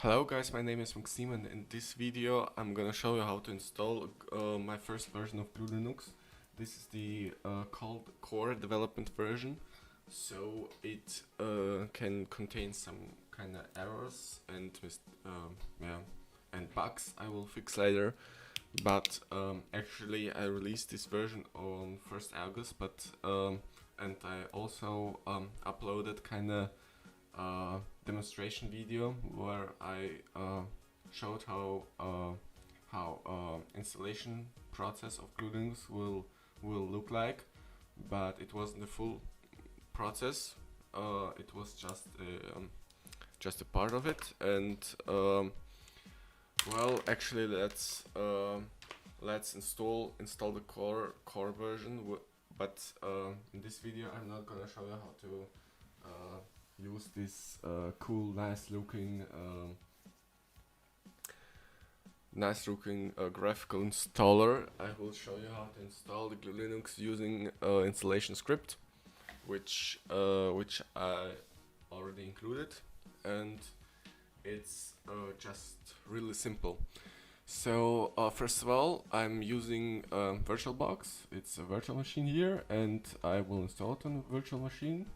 Hello guys, my name is Maxime and in this video I'm gonna show you how to install my first version of GlueLinux. This is the called Core Development version, so it can contain some kind of errors and and bugs I will fix later. But actually I released this version on 1st August, but and I also uploaded kind of demonstration video where I showed how installation process of GlueLinux will look like, but it wasn't the full process. It was just a part of it, and well, actually, let's install the core version. But in this video, I'm not gonna show you how to use this cool, nice looking graphical installer. I will show you how to install the GlueLinux using installation script, which I already included, and it's just really simple. So first of all, I'm using VirtualBox. It's a virtual machine here, and I will install it on a virtual machine.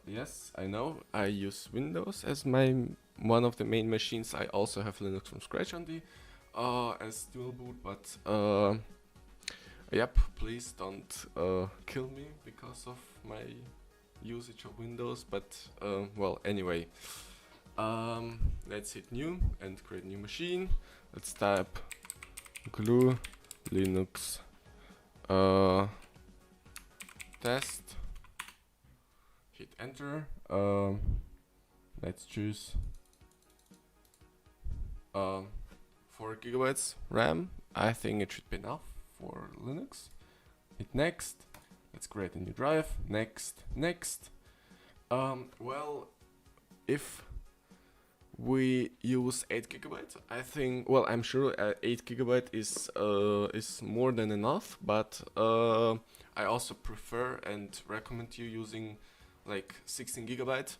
Yes, I know. I use Windows as one of the main machines. I also have Linux from scratch on the as dual boot, but yep, please don't kill me because of my usage of Windows. But well, anyway, let's hit new and create a new machine. Let's type GlueLinux test. Hit enter. Let's choose 4 gigabytes RAM. I think it should be enough for Linux. Hit next. Let's create a new drive. Next. Well, if we use 8 gigabytes, I think, well, I'm sure 8 gigabyte is more than enough, but I also prefer and recommend you using like 16 gigabyte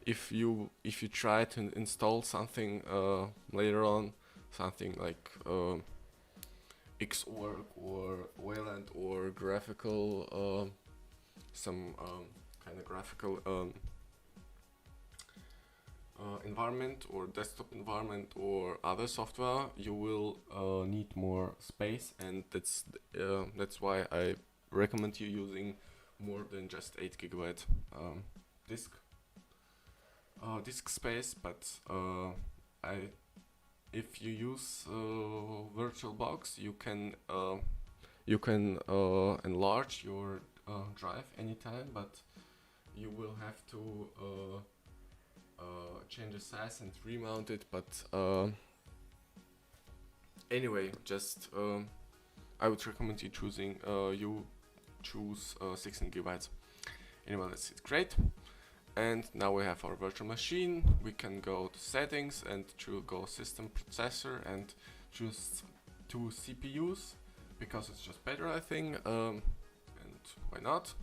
if you try to install something later on, something like Xorg or Wayland or graphical some kind of graphical environment or desktop environment or other software. You will need more space, and that's why I recommend you using more than just 8 gigabyte disk space. But if you use VirtualBox, you can enlarge your drive anytime, but you will have to change the size and remount it. But anyway, just I would recommend you choose 16 gigabytes. Anyway, let's hit create, and now we have our virtual machine. We can go to settings and go system processor and choose 2 CPUs because it's just better, I think, and why not?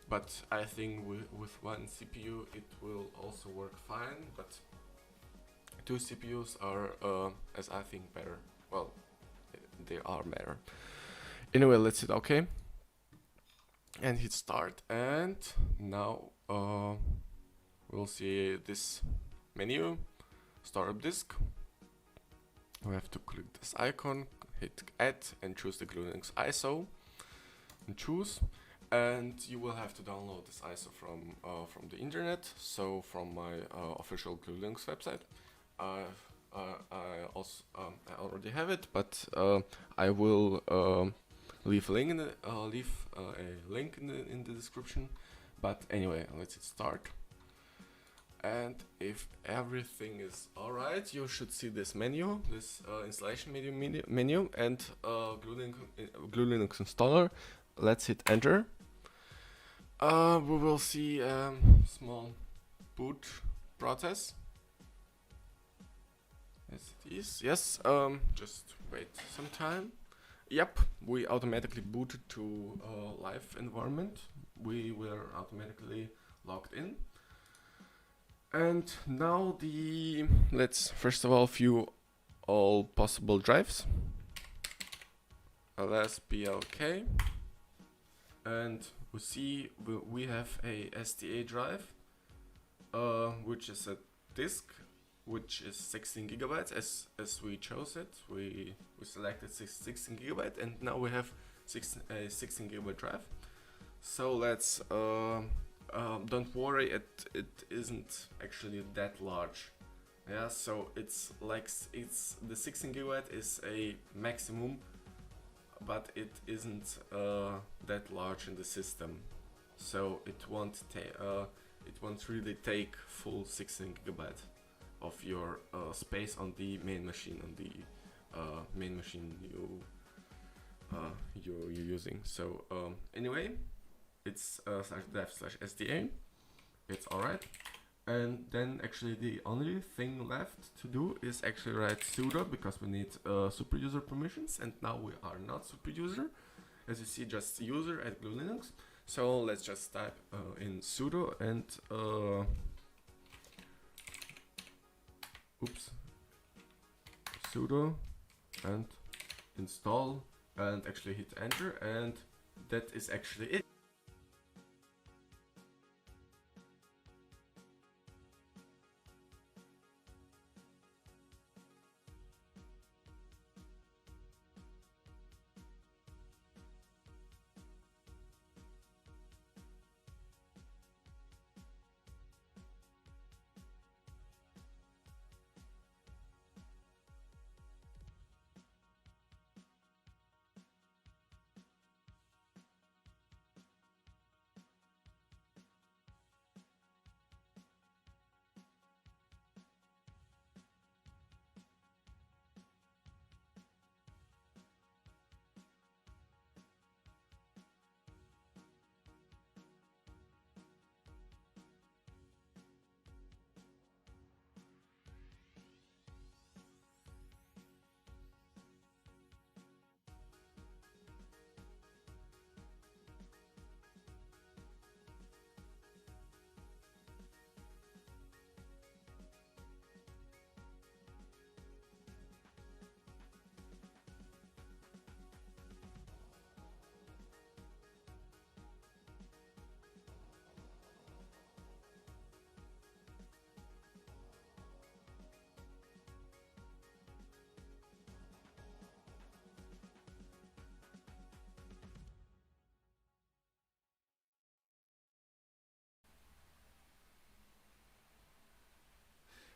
But I think with 1 CPU it will also work fine, but 2 CPUs are, as I think, better. Well, they are better. Anyway, let's hit OK and hit start, and now we'll see this menu, startup disk. We have to click this icon, hit add, and choose the GlueLinux ISO, and choose. And you will have to download this ISO from the internet, so from my official GlueLinux website. I already have it, but I will leave a link in the description. But anyway, let's hit start. And if everything is alright, you should see this menu, this installation menu, and GlueLinux installer. Let's hit enter. We will see a small boot process. Yes, it is. Yes. Just wait some time. Yep, we automatically booted to live environment. We were automatically logged in, And now let's first of all view all possible drives. ls blk, and we see we have a SDA drive, which is a disk, which is 16 gigabytes as we chose it. We selected 16 gigabyte, and now we have a 16 gigabyte drive. So let's don't worry, it isn't actually that large. Yeah, so it's the 16 gigabyte is a maximum, but it isn't that large in the system, so it won't really take full 16 gigabyte of your space on the main machine, you're using. So anyway, it's /dev/sda. It's alright. And then actually the only thing left to do is actually write sudo, because we need super user permissions, and now we are not super user, as you see, just user at GlueLinux. So let's just type in sudo and sudo and install, and actually hit enter, and that is actually it.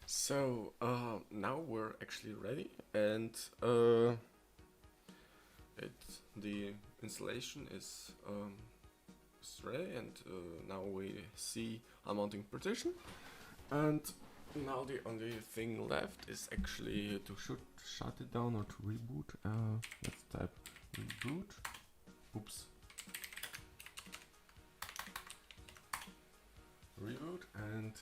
So now we're actually ready, and the installation is ready, and now we see a mounting partition, and now the only thing left is actually to shut it down or to reboot. Let's type reboot. Oops. Reboot, and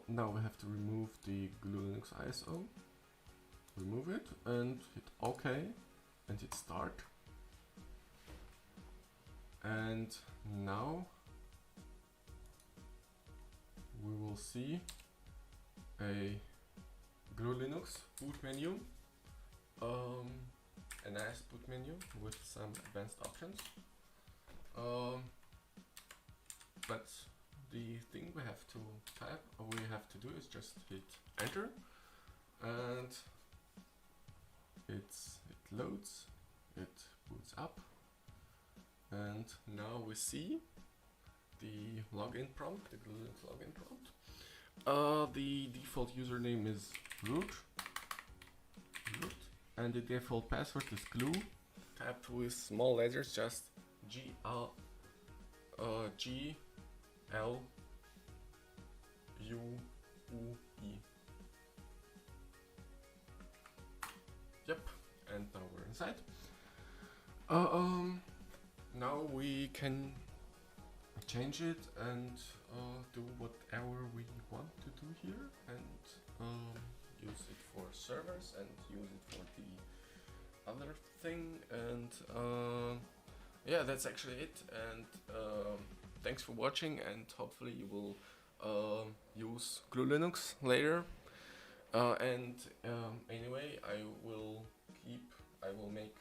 now we have to remove the GlueLinux ISO. Remove it and hit OK and hit start. And now we will see a GlueLinux boot menu, a nice boot menu with some advanced options. But the thing we have to type, or we have to do, is just hit enter, and it loads, it boots up, and now we see the login prompt, the GlueLinux login prompt. The default username is root, and the default password is glue, typed with small letters, just GLUE. Yep, and now we're inside. Now we can change it and do whatever we want to do here, and use it for servers and use it for the other thing, and yeah, that's actually it. And thanks for watching, and hopefully you will use GlueLinux later. And anyway, I will make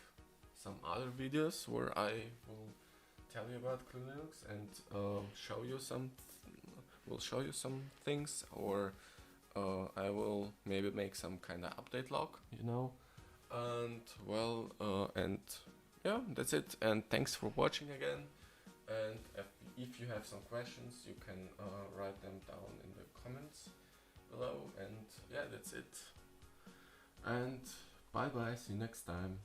some other videos where I will tell you about GlueLinux and show you some things, or I will maybe make some kind of update log, you know. And well, and yeah, that's it. And thanks for watching again. And if you have some questions, you can write them down in the comments below. And yeah, that's it. And bye bye. See you next time.